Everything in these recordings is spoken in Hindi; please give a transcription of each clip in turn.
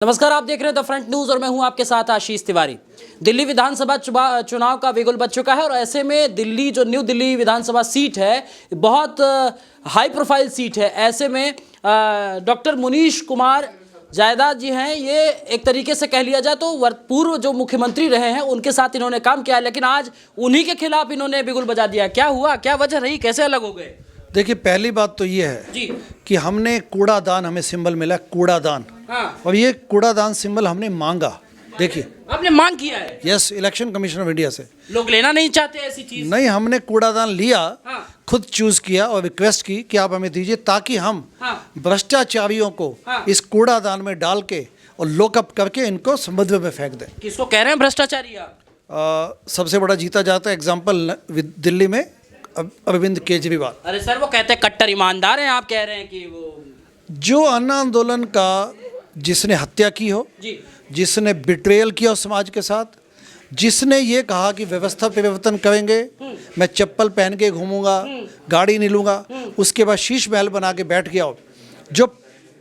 नमस्कार, आप देख रहे हैं द फ्रंट न्यूज और मैं हूं आपके साथ आशीष तिवारी। दिल्ली विधानसभा चुनाव का बिगुल बज चुका है और ऐसे में दिल्ली जो न्यू दिल्ली विधानसभा सीट है बहुत हाई प्रोफाइल सीट है। ऐसे में डॉक्टर मुनीश कुमार जायदाद जी हैं, ये एक तरीके से कह लिया जाए तो पूर्व जो मुख्यमंत्री रहे हैं उनके साथ इन्होंने काम किया, लेकिन आज उन्हीं के खिलाफ इन्होंने बिगुल बजा दिया। क्या हुआ, क्या वजह रही, कैसे अलग हो गए? देखिए, पहली बात तो ये है जी कि हमने कूड़ादान, हमें सिंबल मिला कूड़ादान। हाँ। और ये कूड़ादान सिंबल हमने मांगा। देखिए, आपने मांग किया है? Yes, election commission of India से। लोग लेना नहीं चाहते ऐसी चीज? नहीं, हमने कूड़ादान लिया। हाँ। खुद चूज किया और रिक्वेस्ट की कि आप हमें दीजिए ताकि हम भ्रष्टाचारियों को इस कूड़ादान में डाल के और लॉकअप करके इनको समुद्र में फेंक दें। किसको कह रहे हैं भ्रष्टाचारी आप? सबसे बड़ा जीता जाता है एग्जाम्पल दिल्ली में अरविंद केजरीवाल। अरे सर, वो कहते हैं कट्टर ईमानदार हैं, आप कह रहे हैं कि वो जो अन्ना आंदोलन का जिसने हत्या की हो, जिसने बिट्रेयल किया उस समाज के साथ, जिसने ये कहा कि व्यवस्था परिवर्तन करेंगे, मैं चप्पल पहन के घूमूंगा, गाड़ी नहीं लूँगा, उसके बाद शीश महल बना के बैठ गया, जो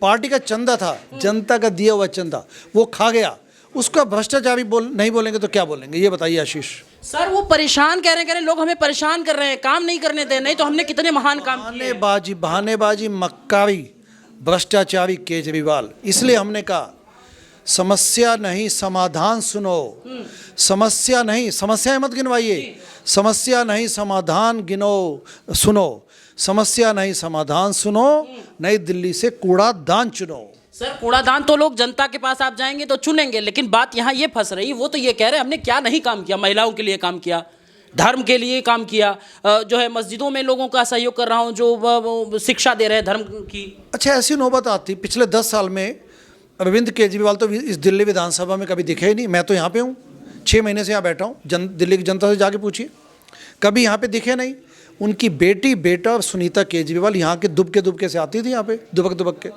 पार्टी का चंदा था, जनता का दिया हुआ चंदा, वो खा गया, उसका भ्रष्टाचारी नहीं बोलेंगे तो क्या बोलेंगे? ये बताइए आशीष। सर, वो परेशान कह रहे हैं, लोग हमें परेशान कर रहे हैं, काम नहीं करने दे, नहीं तो हमने कितने महान काम किए। बहानेबाजी, मक्कारी, भ्रष्टाचारी केजरीवाल। इसलिए हमने कहा समस्या नहीं समाधान सुनो। समस्या नहीं, समस्याएं मत गिनवाइए, समस्या नहीं समाधान सुनो। समस्या नहीं समाधान सुनो, नई दिल्ली से कूड़ादान चुनो। सर, कूड़ादान तो लोग जनता के पास आप जाएंगे तो चुनेंगे, लेकिन बात यहाँ ये फंस रही, वो तो ये कह रहे हैं हमने क्या नहीं काम किया। महिलाओं के लिए काम किया, धर्म के लिए काम किया, जो है मस्जिदों में लोगों का सहयोग कर रहा हूँ, जो शिक्षा दे रहे हैं धर्म की। अच्छा, ऐसी नौबत आती पिछले 10 साल में अरविंद केजरीवाल तो इस दिल्ली विधानसभा में कभी दिखे ही नहीं। मैं तो यहाँ पे हूँ, 6 महीने से यहाँ बैठा हूँ, दिल्ली की जनता से जाके पूछिए, कभी यहाँ पे दिखे नहीं। उनकी बेटा सुनीता केजरीवाल यहाँ के दुबके से आती थी, यहाँ पे दुबक के।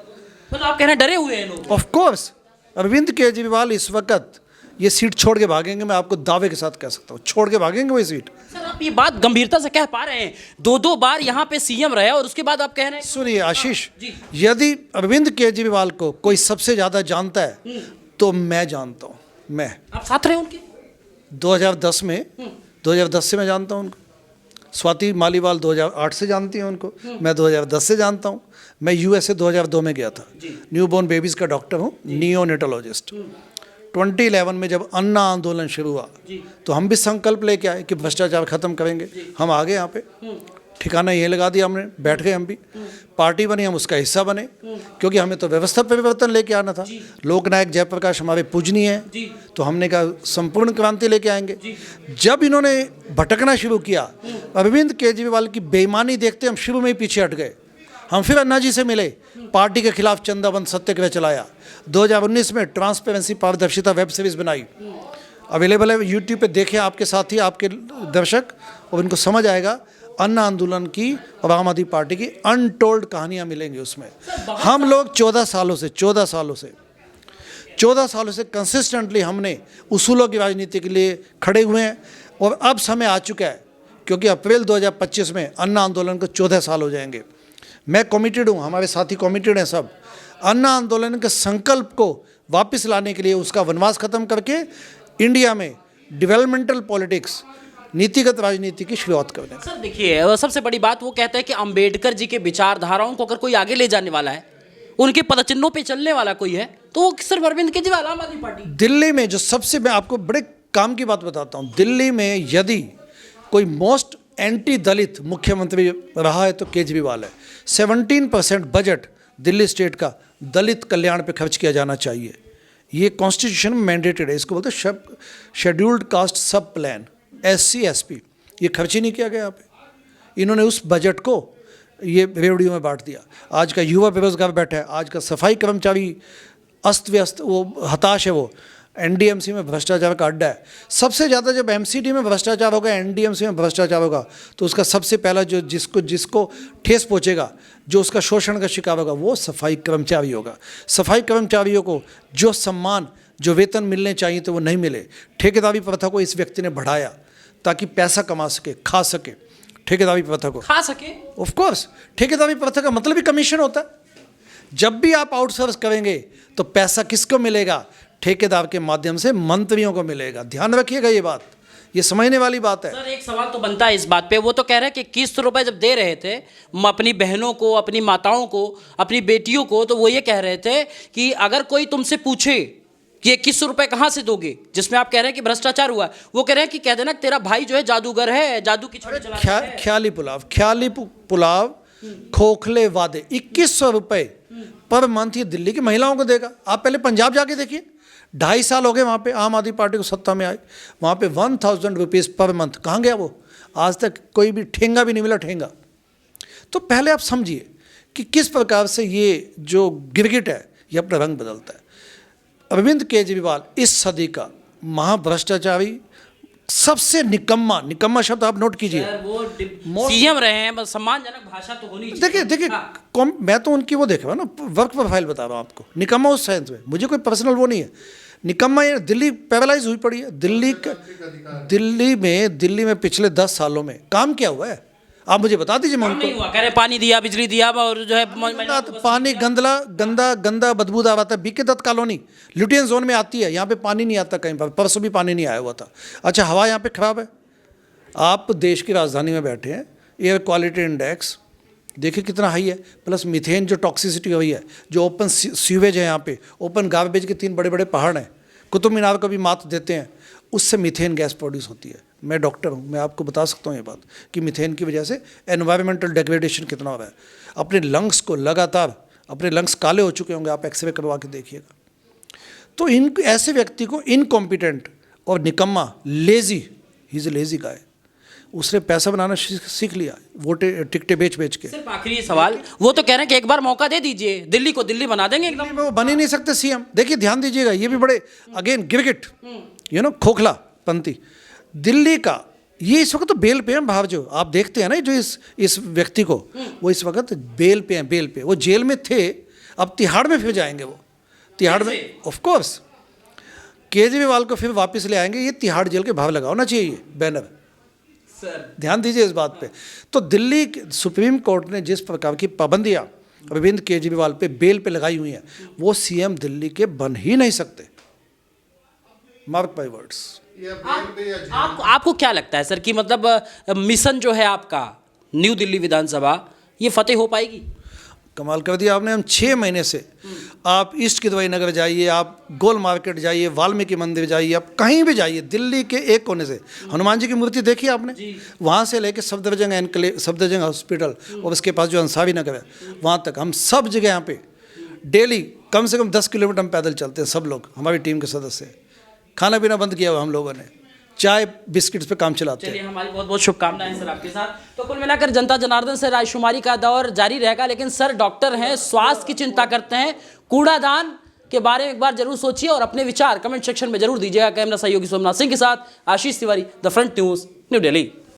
तो आप कह रहे हैं डरे हुए हैं लोग? ऑफ कोर्स, अरविंद केजरीवाल इस वक्त ये सीट छोड़ के भागेंगे, मैं आपको दावे के साथ कह सकता हूँ, छोड़ के भागेंगे वो सीट। सर, आप ये बात गंभीरता से कह पा रहे हैं? 2 बार यहाँ पे सीएम रहे और उसके बाद आप कह रहे हैं। सुनिए आशीष, यदि अरविंद केजरीवाल को कोई सबसे ज्यादा जानता है तो मैं जानता हूँ। मैं, आप साथ रहे उनके 2010 से मैं जानता हूँ उनको। स्वाति मालीवाल 2008 से जानती हैं उनको, मैं 2010 से जानता हूँ। मैं यूएसए 2002 में गया था, न्यूबॉर्न बेबीज़ का डॉक्टर हूँ, नियोनेटोलॉजिस्ट। 2011 में जब अन्ना आंदोलन शुरू हुआ तो हम भी संकल्प लेके आए कि भ्रष्टाचार खत्म करेंगे। हम आ गए यहाँ पे, ठिकाना ये लगा दिया हमने, बैठ गए। हम भी पार्टी बनी, हम उसका हिस्सा बने, क्योंकि हमें तो व्यवस्था परिवर्तन लेके आना था। लोकनायक जयप्रकाश हमारे पूजनीय हैं, तो हमने कहा संपूर्ण क्रांति लेके आएंगे। जब इन्होंने भटकना शुरू किया, अरविंद केजरीवाल की बेईमानी देखते हम शुरू में ही पीछे हट गए। हम फिर अन्ना जी से मिले, पार्टी के खिलाफ चंदाबंद सत्याग्रह चलाया। 2019 में ट्रांसपेरेंसी पारदर्शिता वेब सीरीज बनाई, अवेलेबल है यूट्यूब पे, देखें आपके साथी, आपके दर्शक, और इनको समझ आएगा अन्ना आंदोलन की और आम आदमी पार्टी की अनटोल्ड कहानियां मिलेंगी उसमें। हम लोग 14 सालों से कंसिस्टेंटली हमने उसूलों की राजनीति के लिए खड़े हुए हैं, और अब समय आ चुका है, क्योंकि अप्रैल 2025 में अन्ना आंदोलन को 14 साल हो जाएंगे। मैं कमिटेड हूँ, हमारे साथी कमिटेड हैं सब, अन्ना आंदोलन के संकल्प को वापस लाने के लिए, उसका वनवास खत्म करके इंडिया में डेवलपमेंटल पॉलिटिक्स, नीतिगत राजनीति की शुरुआत कर दें। सर देखिए, सबसे बड़ी बात वो कहते हैं कि अंबेडकर जी के विचारधाराओं को अगर कोई आगे ले जाने वाला है, उनके पदचिन्हों पे चलने वाला कोई है, तो वो सिर्फ अरविंद केजरीवाल, आम आदमी पार्टी। दिल्ली में जो सबसे, मैं आपको बड़े काम की बात बताता हूँ, दिल्ली में यदि कोई मोस्ट एंटी दलित मुख्यमंत्री रहा है तो केजरीवाल है। 17% बजट दिल्ली स्टेट का दलित कल्याण पे खर्च किया जाना चाहिए। ये कॉन्स्टिट्यूशन में मैंडेटेड है, इसको बोलते हैं शेड्यूल्ड कास्ट सब प्लान, SC SP। ये खर्च ही नहीं किया गया यहाँ पे। इन्होंने उस बजट को ये रेवड़ियों में बांट दिया। आज का युवा बेरोजगार बैठा है, आज का सफाई कर्मचारी अस्त व्यस्त, वो हताश है, वो NDMC में भ्रष्टाचार का अड्डा है। सबसे ज़्यादा जब MCD में भ्रष्टाचार होगा, NDMC में भ्रष्टाचार होगा, तो उसका सबसे पहला जो जिसको ठेस पहुँचेगा, जो उसका शोषण का शिकार होगा, वो सफाई कर्मचारी होगा। सफाई कर्मचारियों को जो सम्मान, जो वेतन मिलने चाहिए तो वो नहीं मिले। ठेकेदारी प्रथा को इस व्यक्ति ने बढ़ाया ताकि पैसा कमा सके, खा सके। ठेकेदारी प्रथा को खा सके, ऑफ कोर्स, ठेकेदारी प्रथा का मतलब ही कमीशन होता है। जब भी आप आउटसोर्स करेंगे तो पैसा किसको मिलेगा? ठेकेदार के माध्यम से मंत्रियों को मिलेगा। ध्यान रखिएगा ये बात, ये समझने वाली बात है। सर एक सवाल तो बनता है इस बात पे, वो तो कह रहे हैं कि 21 रुपए जब दे रहे थे अपनी बहनों को, अपनी माताओं को, अपनी बेटियों को, तो वो ये कह रहे थे कि अगर कोई तुमसे पूछे कि 21 रुपए कहाँ से दोगे, जिसमें आप कह रहे हैं कि भ्रष्टाचार हुआ, वो कह रहे हैं कि कह देना तेरा भाई जो है जादूगर है, जादू की छड़ी चलाता है। ख्याली पुलाव, खोखले वादे। 2100 रुपए पर मंथ ये दिल्ली की महिलाओं को देगा। आप पहले पंजाब जाके देखिए, 2.5 साल हो गए वहाँ पे आम आदमी पार्टी को सत्ता में आए, वहाँ पे 1000 रुपीज़ पर मंथ। कहाँ गया वो? आज तक कोई भी ठेंगा भी नहीं मिला, ठेंगा। तो पहले आप समझिए कि किस प्रकार से ये जो गिरगिट है ये अपना रंग बदलता है। अरविंद केजरीवाल इस सदी का महाभ्रष्टाचारी, सबसे निकम्मा शब्द आप नोट कीजिए। वो सीएम रहे हैं, बस सम्मानजनक भाषा तो होनी चाहिए। देखिए मैं तो उनकी वो देख रहा हूँ ना, वर्क प्रोफाइल बता रहा हूँ आपको। निकम्मा उस सेंस में, मुझे कोई पर्सनल वो नहीं है। निकम्मा ये दिल्ली पैरालाइज हुई पड़ी है। दिल्ली में पिछले 10 सालों में काम क्या हुआ है? आप मुझे बता दीजिए। मैं उनको कह रहे पानी दिया, बिजली दिया, और जो है पानी गंदा बदबूदार आता है। BK Dutt colony Lutyens zone में आती है, यहाँ पे पानी नहीं आता कहीं पर। परसों भी पानी नहीं आया हुआ था। अच्छा, हवा यहाँ पे खराब है। आप देश की राजधानी में बैठे हैं, एयर क्वालिटी इंडेक्स देखिए कितना हाई है, प्लस मीथेन जो टॉक्सिसिटी हुई है, जो ओपन सीवेज है यहाँ पे, ओपन गार्बेज के 3 बड़े बड़े पहाड़ हैं, कुतुब मीनार को भी मात देते हैं, उससे मीथेन गैस प्रोड्यूस होती है। मैं डॉक्टर हूँ, मैं आपको बता सकता हूँ ये बात कि मीथेन की वजह से एनवायरमेंटल डिग्रेडेशन कितना हो रहा है। अपने लंग्स को लगातार, अपने लंग्स काले हो चुके होंगे, आप एक्सरे करवा के देखिएगा। तो इन ऐसे व्यक्ति को इनकॉम्पिटेंट और निकम्मा, lazy, he is a lazy guy, उसने पैसा बनाना सीख लिया वोटे टिकटें बेच के। सिर्फ आखिरी सवाल, वो तो कह रहे हैं कि एक बार मौका दे दीजिए, दिल्ली को दिल्ली बना देंगे एकदम। वो बन ही नहीं सकते सीएम। देखिए ध्यान दीजिएगा, ये भी बड़े अगेन गिरगिट, खोखला पंथी। दिल्ली का ये इस वक्त तो बेल पे है। भाव जो आप देखते हैं ना, जो इस व्यक्ति को, वो इस वक्त बेल पे हैं, बेल पे। वो जेल में थे, अब तिहाड़ में फिर जाएंगे। वो तिहाड़ में ऑफ कोर्स केजरीवाल को फिर वापस ले आएंगे। ये तिहाड़ जेल के भाव लगाओ ना चाहिए बैनर। ध्यान दीजिए इस बात पे। तो दिल्ली सुप्रीम कोर्ट ने जिस प्रकार की पाबंदियां अरविंद केजरीवाल पे बेल पे लगाई हुई हैं, वो सीएम दिल्ली के बन ही नहीं सकते। Mark my words. आपको क्या लगता है सर कि मतलब मिशन जो है आपका न्यू दिल्ली विधानसभा, ये फतेह हो पाएगी? कमाल कर दिया आपने। हम 6 महीने से, आप ईस्ट किदवई नगर जाइए, आप गोल मार्केट जाइए, वाल्मीकि मंदिर जाइए, आप कहीं भी जाइए दिल्ली के एक कोने से। हनुमान जी की मूर्ति देखी आपने? वहाँ से लेके सफदरजंग एनक्लेव, सफदरजंग हॉस्पिटल और उसके पास जो अंसारी नगर है, वहाँ तक हम सब जगह यहाँ पे डेली कम से कम 10 किलोमीटर हम पैदल चलते हैं। सब लोग, हमारी टीम के सदस्य। खाना पीना बंद किया हुआ हम लोगों ने, चाय बिस्किट्स पे काम चलाते हैं। चलिए, हमारी बहुत बहुत शुभकामनाएं सर आपके साथ। तो कुल मिलाकर जनता जनार्दन से रायशुमारी का दौर जारी रहेगा, लेकिन सर डॉक्टर हैं, स्वास्थ्य की चिंता करते हैं। कूड़ादान के बारे में एक बार जरूर सोचिए और अपने विचार कमेंट सेक्शन में जरूर दीजिएगा। कैमरा सहयोगी सोमनाथ सिंह के साथ Ashish Tiwari, the Front News, New Delhi.